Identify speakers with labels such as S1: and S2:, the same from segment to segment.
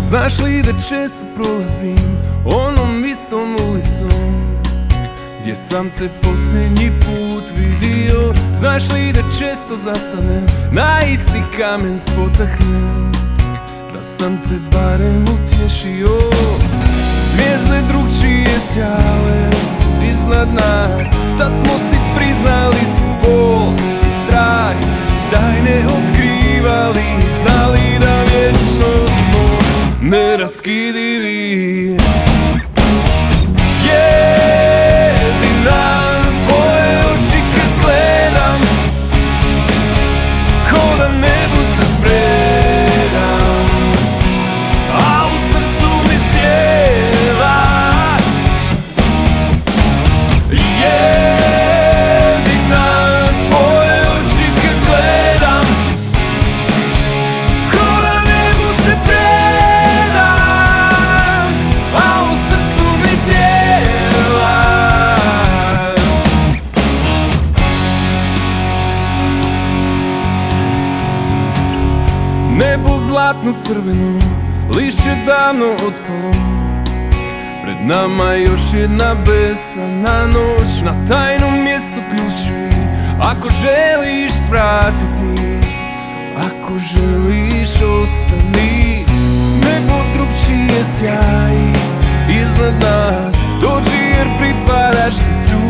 S1: Znaš li da često prolazim onom istom ulicom gdje sam te posljednji put vidio? Znaš li da često zastanem, na isti kamen spotaknem, da sam te barem utješio? Zvijezde drugčije sjale su iznad nas, tad smo si priznali svoj bol i strah, tajne otkrivali, znali da vječno smo neraskidivi. Jedina tvoje oči kad gledam, ko da nebu se predam, a u srcu mi sjeva. Jedina tvoje oči kad gledam, ko da nebu se predam, a u srcu mi sjeva. Nebo zlatno crveno, lišće davno otpalo, pred nama još jedna besana noć. Na tajnom mjestu ključi, ako želiš svratiti, ako želiš ostani. Nebo drugčije sjaji iznad nas, dođi jer pripadaš ti tu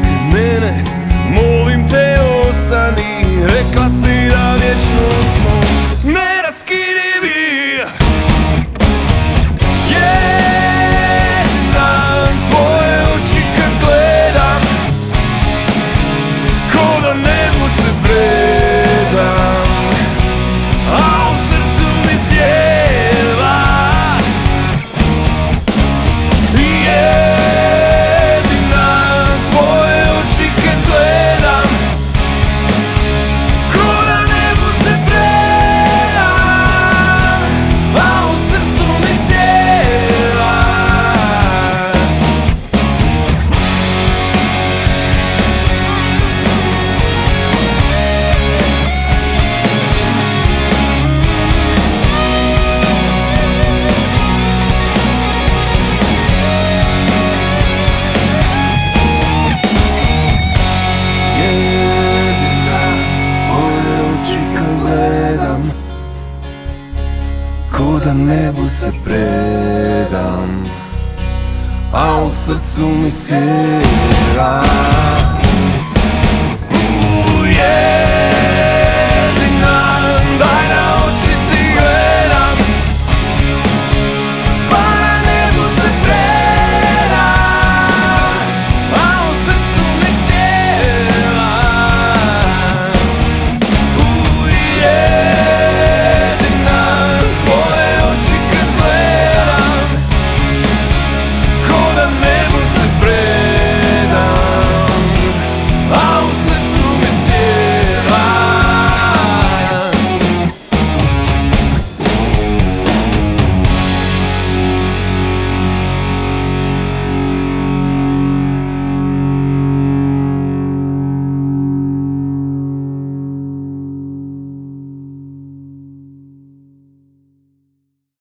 S1: kraj mene, molim te ostani. Rekla si da vječno smo neraskidivi. Jedan tvoje oči kad gledam, ko da nebu se predam, a u srcu mi sjeva. Jedina tvoje oči kad gledam, ko da nebu se predam, a u srcu mi sjeva. Jedina tvoje oči kad gledam, ko da nebu se predam, a u srcu mi sjeva.